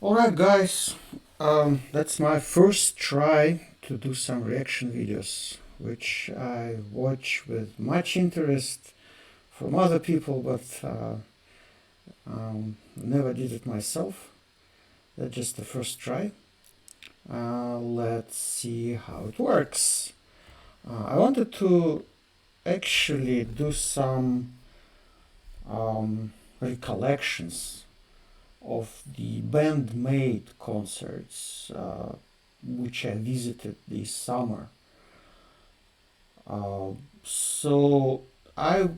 Alright guys, that's my first try to do some reaction videos, which I watch with much interest from other people, but never did it myself. That's just the first try. Let's see how it works. I wanted to actually do some recollections of the BAND-MAID concerts which I visited this summer. So I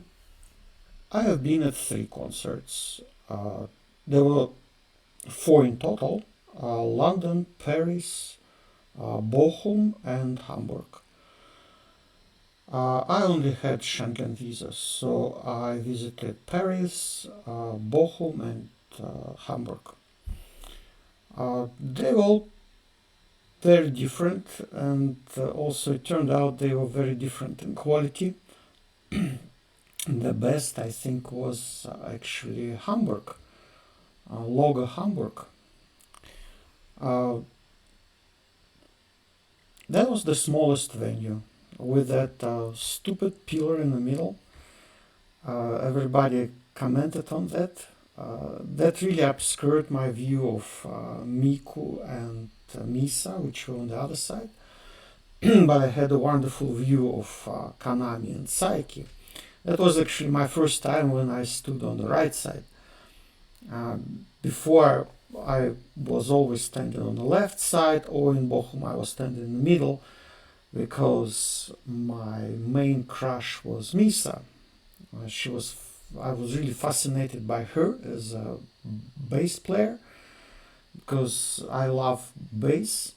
have been at 3 concerts. There were 4 in total: London, Paris, Bochum, and Hamburg. I only had Schengen visas, so I visited Paris, Bochum, and Hamburg. They were all very different, and also it turned out they were very different in quality. The best, I think, was actually Hamburg, Logo Hamburg. That was the smallest venue with that stupid pillar in the middle. Everybody commented on that. That really obscured my view of Miku and Misa, which were on the other side. But I had a wonderful view of Kanami and Saiki. That was actually my first time when I stood on the right side. Before, I was always standing on the left side, or in Bochum I was standing in the middle, because my main crush was Misa. I was really fascinated by her as a bass player, because I love bass,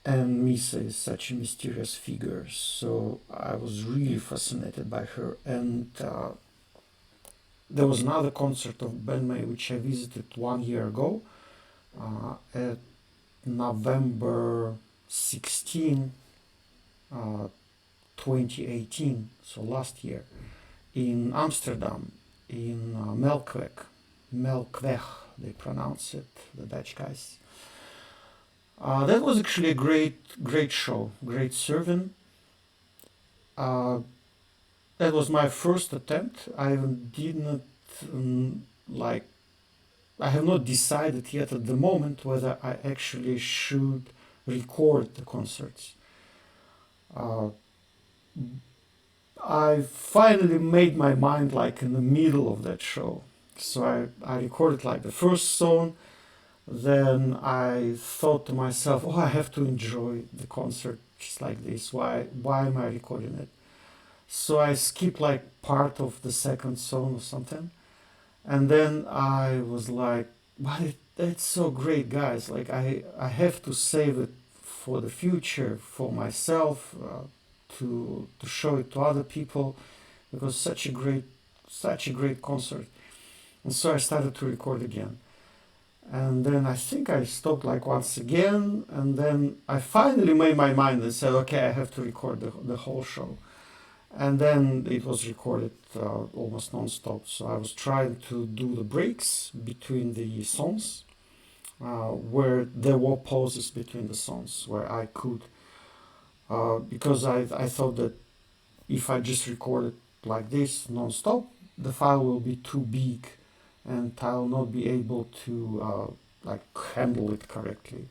and Misa is such a mysterious figure, so I was really fascinated by her. And there was another concert of BAND-MAID which I visited 1 year ago, at November 16, 2018, so last year, in Amsterdam, in Melkweg. Melkweg, they pronounce it, the Dutch guys. That was actually a great show, great serving. That was my first attempt. I did not like. I have not decided yet at the moment whether I actually should record the concerts. I finally made my mind like in the middle of that show. So I recorded like the first song. Then I thought to myself, oh, I have to enjoy the concert just like this. Why am I recording it? So I skipped like part of the second song or something. And then I was like, but that's so great, guys. Like I have to save it for the future, for myself, to show it to other people, because such a great concert. And so I started to record again. And then I think I stopped like once again, and then I finally made my mind and said, okay, I have to record the whole show. And then it was recorded almost non-stop. So I was trying to do the breaks between the songs, where there were pauses between the songs where I could, because I thought that if I just record it like this non-stop, the file will be too big and I'll not be able to like handle it correctly.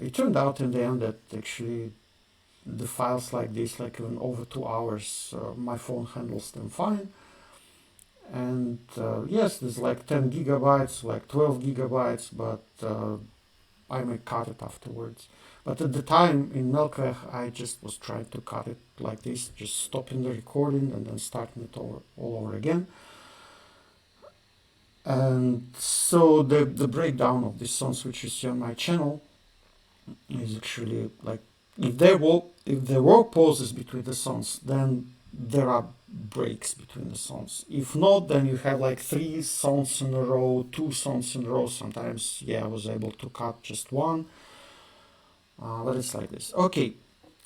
It turned out in the end that actually the files like this, like even over 2 hours, my phone handles them fine. And yes, there's like 10 gigabytes, like 12 gigabytes, but I may cut it afterwards. But at the time in Melkweg, I just was trying to cut it like this, just stopping the recording and then starting it all over again. And so the breakdown of these songs which you see on my channel is actually like, if there were pauses between the songs, then there are breaks between the songs. If not, then you have like 3 songs in a row, 2 songs in a row. Sometimes, yeah, I was able to cut just one, but it's like this. Okay,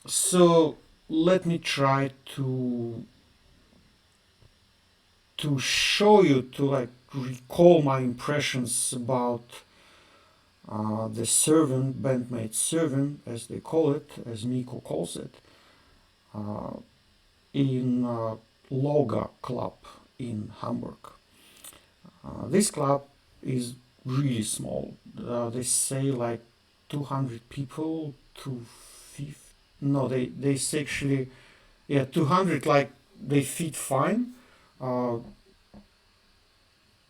so let me try to show you, to like recall my impressions about the servant, BAND-MAID servant, as they call it, as Miko calls it, uh, in Loga Club in Hamburg. This club is really small. They say like 200 people, 250. No, they say actually, yeah, 200. Like they fit fine. Uh,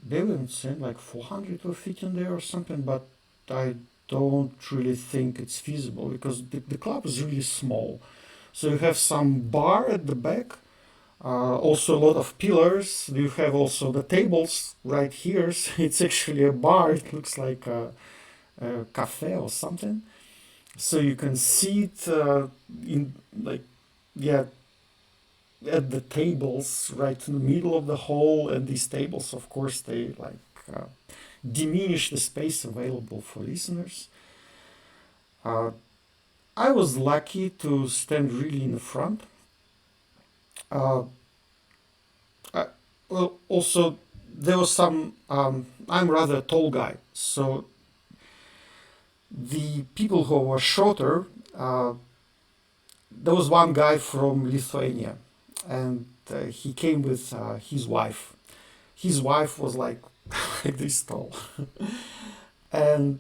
they were saying like 400 will fit in there or something, but I don't really think it's feasible because the club is really small. So you have some bar at the back, also a lot of pillars. You have also the tables right here. So it's actually a bar. It looks like a cafe or something. So you can sit in like, yeah, at the tables right in the middle of the hall. And these tables, of course, they like diminish the space available for listeners. Uh, I was lucky to stand really in the front. Uh, well, also there was some. I'm rather a tall guy, so the people who were shorter. There was one guy from Lithuania, and he came with his wife. His wife was like like this tall, and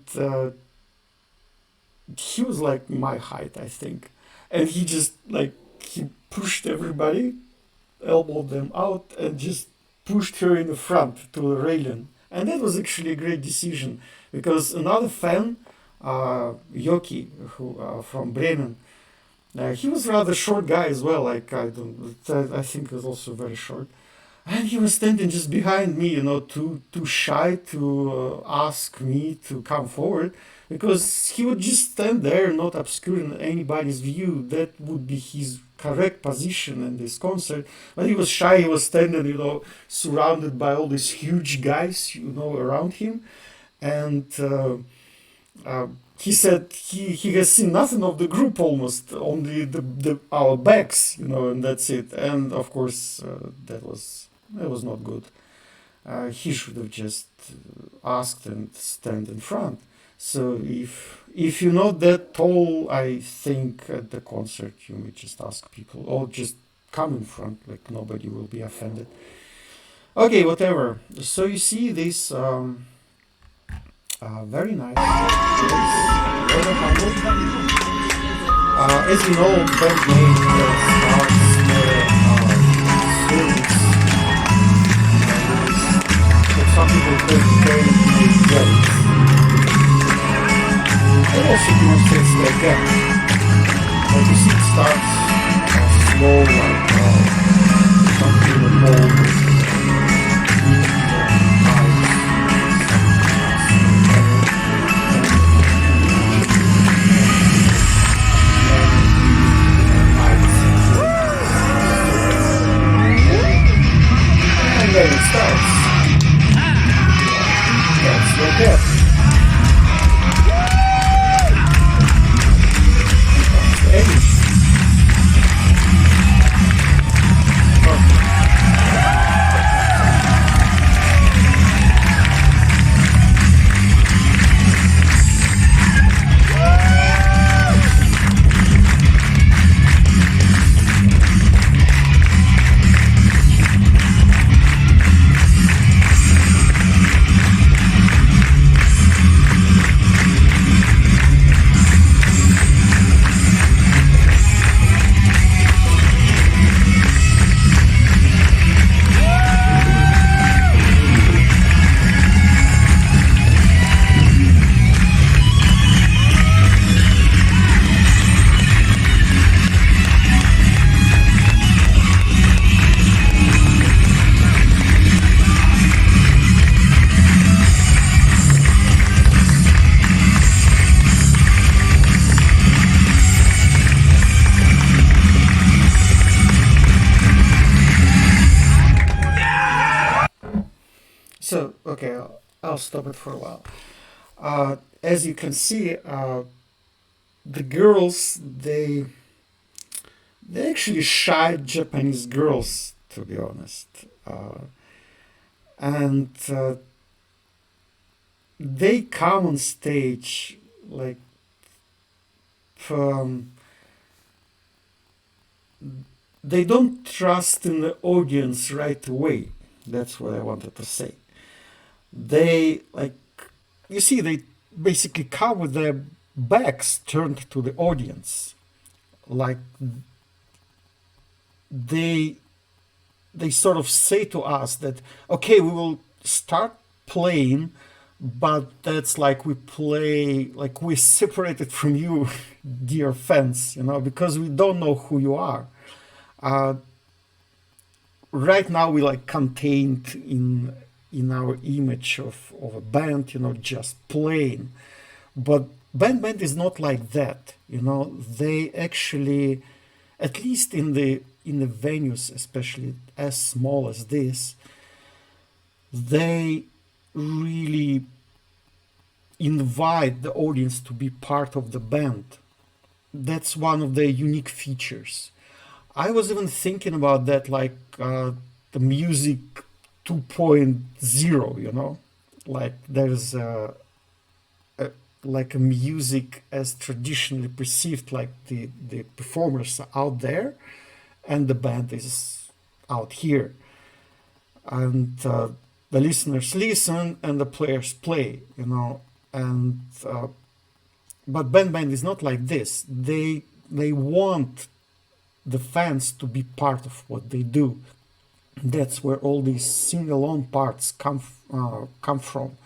he was like my height, I think. And he just like he pushed everybody, elbowed them out, and just pushed her in the front to the railing. And that was actually a great decision because another fan, Yoki, who from Bremen, he was a rather short guy as well. Like I think he was also very short, and he was standing just behind me, too shy to ask me to come forward because he would just stand there, not obscuring anybody's view. That would be his correct position in this concert. But he was shy. He was standing, surrounded by all these huge guys, around him, and. He said he has seen nothing of the group almost, only our backs, and that's it. And of course, that was not good. He should have just asked and stand in front. So if you're not that tall, I think at the concert you may just ask people or just come in front, like nobody will be offended. Okay, whatever. So you see this. Very nice. As you know, BAND-MAID starts their series. But some people take very jokes. It also demonstrates their depth. But you see, it starts slow, like something bold. Then it starts. That's the depth. That's the edge. So, okay, I'll stop it for a while. As you can see, the girls, they actually shy Japanese girls, to be honest. And they come on stage like they don't trust in the audience right away. That's what I wanted to say. They like, you see, they basically come with their backs turned to the audience. Like they sort of say to us that, okay, we will start playing, but that's like we play, like we're separated from you, dear fans, you know, because we don't know who you are. Right now we like contained in our image of a band, you know, just playing. But BAND-MAID is not like that, you know. They actually, at least in the venues, especially as small as this, they really invite the audience to be part of the band. That's one of their unique features. I was even thinking about that, like the music 2.0, you know, like there's like a music as traditionally perceived, like the performers are out there and the band is out here, and the listeners listen and the players play, you know. And but BAND-MAID is not like this. They want the fans to be part of what they do. That's where all these sing-along parts come from.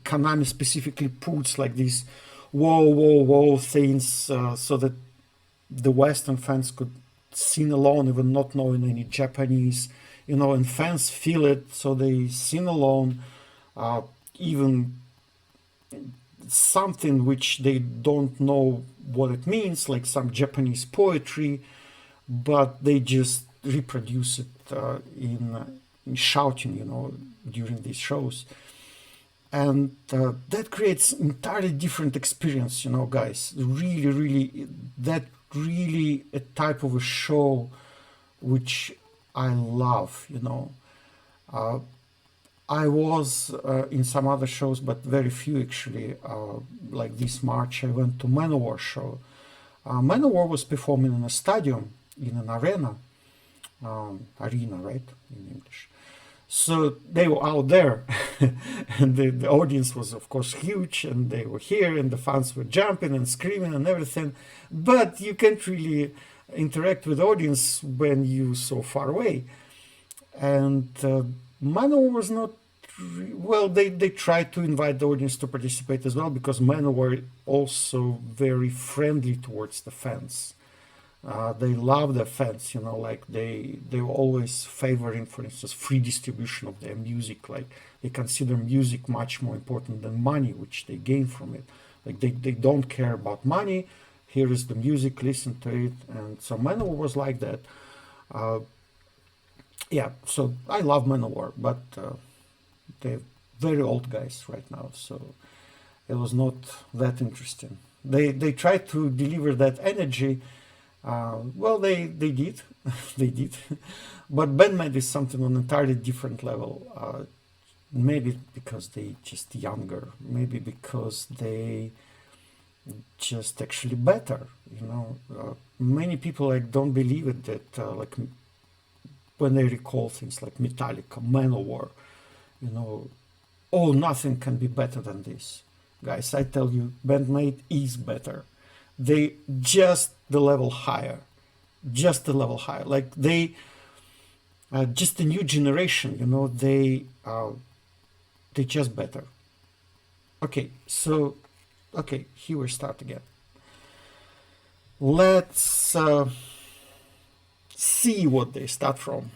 Konami specifically puts like these whoa things so that the Western fans could sing along even not knowing any Japanese, you know, and fans feel it, so they sing along, even something which they don't know what it means, like some Japanese poetry, but they just reproduce it in shouting, you know, during these shows. And that creates entirely different experience, you know, guys. Really, that really a type of a show which I love, you know. I was in some other shows, but very few actually. Like this March, I went to Manowar show. Manowar was performing in a stadium, in an arena, right, in English. So they were out there, and the audience was, of course, huge, and they were here, and the fans were jumping and screaming and everything. But you can't really interact with the audience when you're so far away. And Manowar was not well. They tried to invite the audience to participate as well, because Manowar also very friendly towards the fans. They love their fans, you know, like they were always favoring, for instance, free distribution of their music. Like they consider music much more important than money, which they gain from it. Like they don't care about money. Here is the music, listen to it. And so Manowar was like that. Yeah, so I love Manowar, but they're very old guys right now, so it was not that interesting. They tried to deliver that energy. Well, they did, they did, but BAND-MAID is something on an entirely different level. Maybe because they just younger, maybe because they just actually better. You know, many people like don't believe it that like when they recall things like Metallica, Manowar, you know, oh, nothing can be better than this. Guys, I tell you, BAND-MAID is better. They just the level higher, just the level higher. Like they, just a new generation, you know, they just better. Okay, so, okay, here we start again. Let's see what they start from.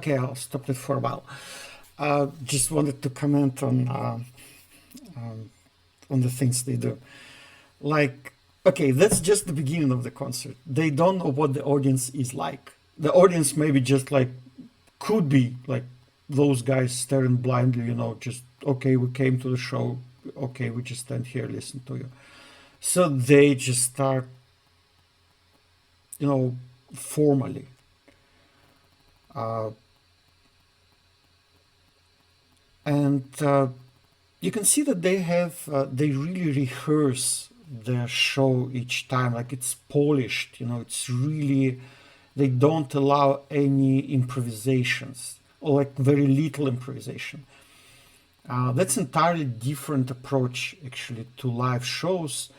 Okay, I'll stop it for a while. Just wanted to comment on the things they do. Like, okay, that's just the beginning of the concert. They don't know what the audience is like. The audience maybe just like could be like those guys staring blindly, you know, just okay, we came to the show, okay, we just stand here, listen to you. So they just start, you know, formally. And you can see that they really rehearse their show each time, like it's polished, you know, it's really, they don't allow any improvisations or like very little improvisation. That's entirely different approach actually to live shows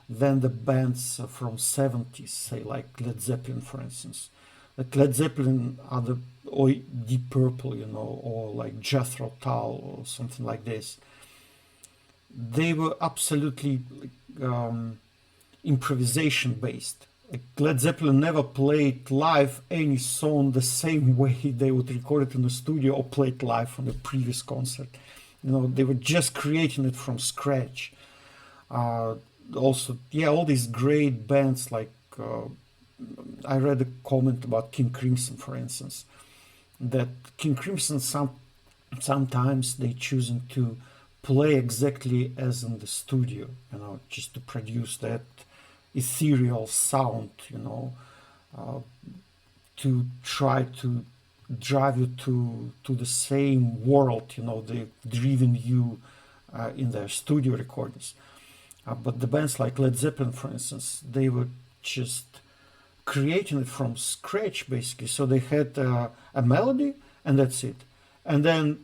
than the bands from 70s, say like Led Zeppelin, for instance. Like Led Zeppelin or Deep Purple, you know, or like Jethro Tull or something like this. They were absolutely improvisation based. Like Led Zeppelin never played live any song the same way they would record it in the studio or play it live on the previous concert. You know, they were just creating it from scratch. Also, yeah, all these great bands like I read a comment about King Crimson, for instance, that King Crimson sometimes they choosing to play exactly as in the studio, you know, just to produce that ethereal sound, you know, to try to drive you to the same world, you know, they've driven you in their studio recordings. But the bands like Led Zeppelin, for instance, they were just creating it from scratch, basically. So they had a melody, and that's it. And then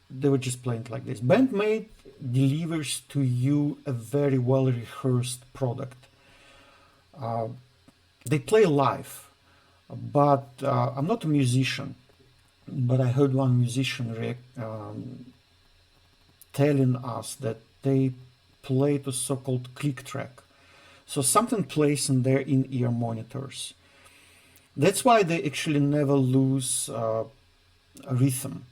they were just playing it like this. BAND-MAID delivers to you a very well-rehearsed product. They play live, but I'm not a musician, but I heard one musician telling us that they play the so-called click track. So something plays in their in-ear monitors. That's why they actually never lose a rhythm.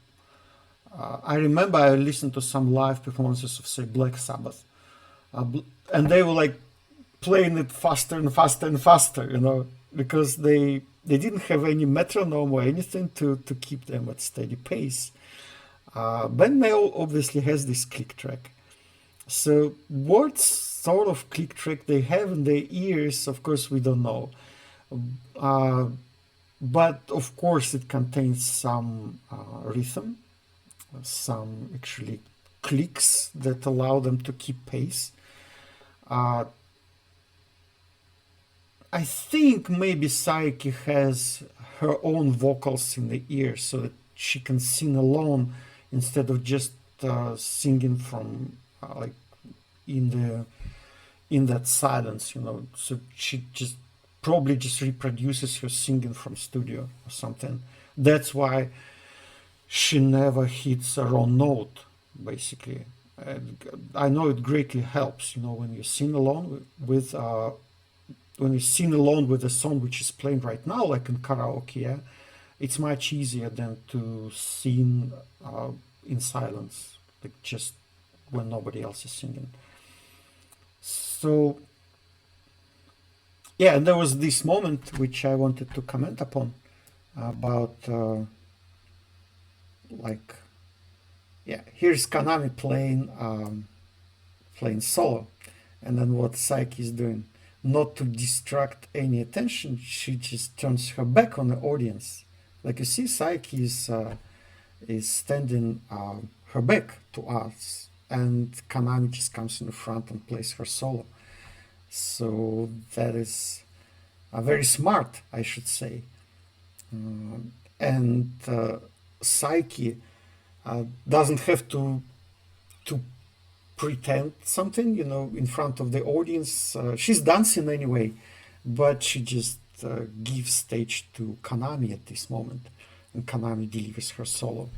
I remember I listened to some live performances of, say, Black Sabbath, and they were like playing it faster and faster and faster, you know, because they didn't have any metronome or anything to keep them at steady pace. BAND-MAID obviously has this click track. So what sort of click track they have in their ears, of course, we don't know. But of course it contains some rhythm, some actually clicks that allow them to keep pace. I think maybe Psyche has her own vocals in the ear so that she can sing alone instead of just singing from like in that silence, you know. So she just probably just reproduces her singing from studio or something. That's why she never hits a wrong note, basically. And I know it greatly helps, you know, when you sing along with when you sing along with a song which is playing right now, like in karaoke, yeah, it's much easier than to sing in silence, like just when nobody else is singing. So, yeah, and there was this moment which I wanted to comment upon about, like, yeah, here's Konami playing solo, and then what Psyche is doing. Not to distract any attention, she just turns her back on the audience. Like you see, Psyche is standing her back to us, and Konami just comes in the front and plays her solo. So that is very smart, I should say. And Psyche doesn't have to pretend something, you know, in front of the audience. She's dancing anyway, but she just gives stage to Konami at this moment, and Konami delivers her solo.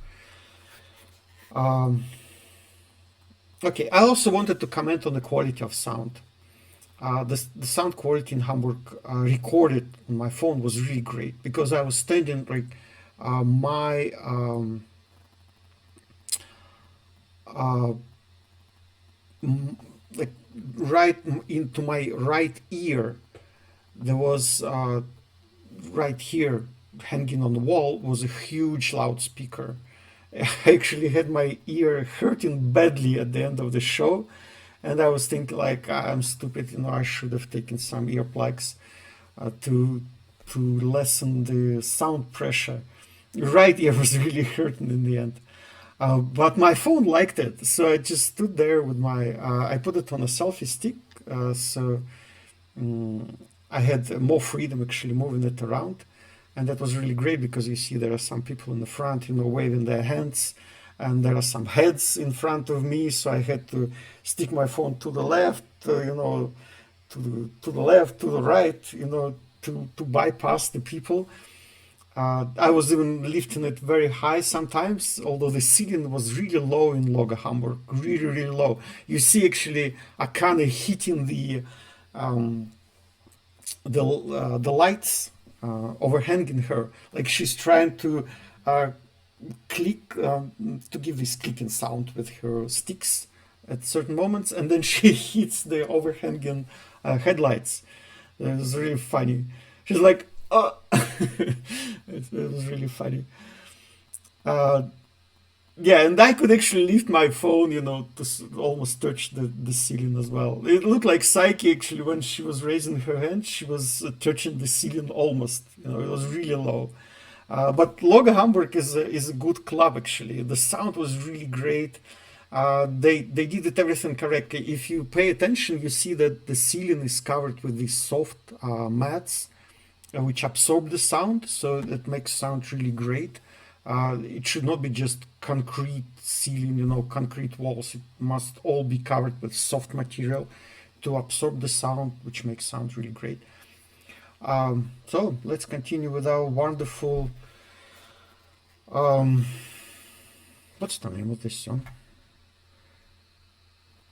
Okay, I also wanted to comment on the quality of sound. The sound quality in Hamburg recorded on my phone was really great because I was standing like my like right into my right ear, there was right here hanging on the wall was a huge loudspeaker. I actually had my ear hurting badly at the end of the show, and I was thinking like, I'm stupid, I should have taken some earplugs to lessen the sound pressure. Right ear was really hurting in the end. But my phone liked it, so I just stood there with my. I put it on a selfie stick, so I had more freedom actually moving it around, and that was really great because you see there are some people in the front, waving their hands, and there are some heads in front of me, so I had to stick my phone to the left, to the left, to the right, to bypass the people. I was even lifting it very high sometimes, although the ceiling was really low in Loga Hamburg, really, really low. You see actually Akane hitting the lights overhanging her, like she's trying to click to give this clicking sound with her sticks at certain moments, and then she hits the overhanging headlights. It was really funny. She's like, oh. It was really funny. Yeah, and I could actually lift my phone, to almost touch the ceiling as well. It looked like Psyche actually when she was raising her hand, she was touching the ceiling almost. It was really low. But Loga Hamburg is a good club actually. The sound was really great. They did it everything correctly. If you pay attention, you see that the ceiling is covered with these soft mats which absorb the sound, so that makes sound really great. It should not be just concrete ceiling, concrete walls. It must all be covered with soft material to absorb the sound, which makes sound really great. So let's continue with our wonderful. What's the name of this song?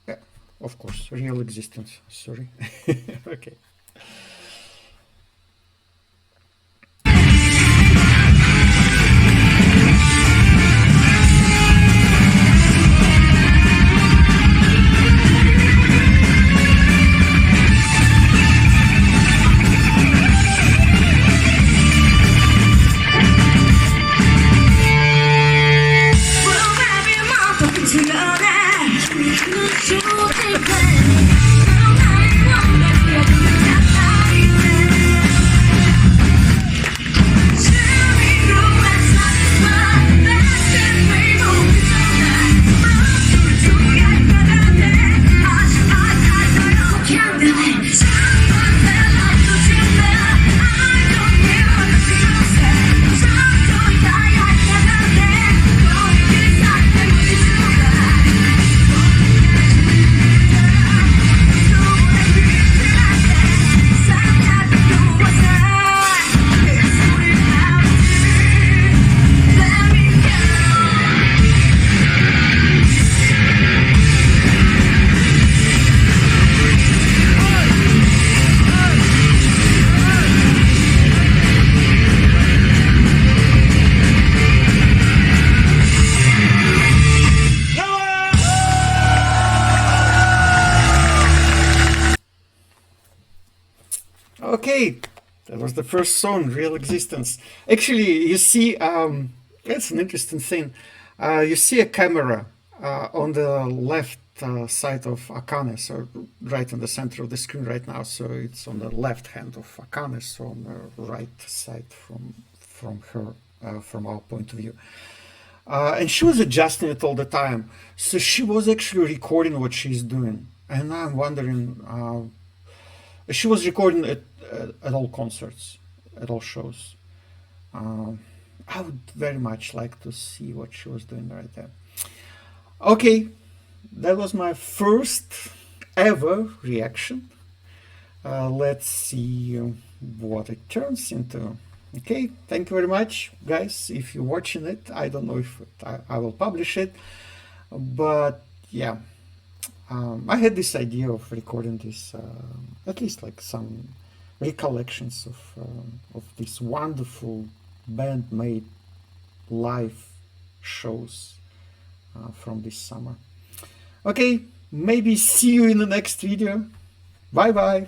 Yeah, of course, Real Existence. Sorry. Okay. Okay, that was the first song, Real Existence. Actually, you see, that's an interesting thing. You see a camera on the left side of Akane, so right in the center of the screen right now. So it's on the left hand of Akane, so on the right side from her, from our point of view. And she was adjusting it all the time. So she was actually recording what she's doing. And I'm wondering, she was recording at all concerts, at all shows. I would very much like to see what she was doing right there. Okay, that was my first ever reaction. Let's see what it turns into. Okay, thank you very much, guys. If you're watching it, I don't know if I will publish it, but yeah. I had this idea of recording this, at least like some recollections of this wonderful BAND-MAID live shows from this summer. Okay, maybe see you in the next video. Bye bye.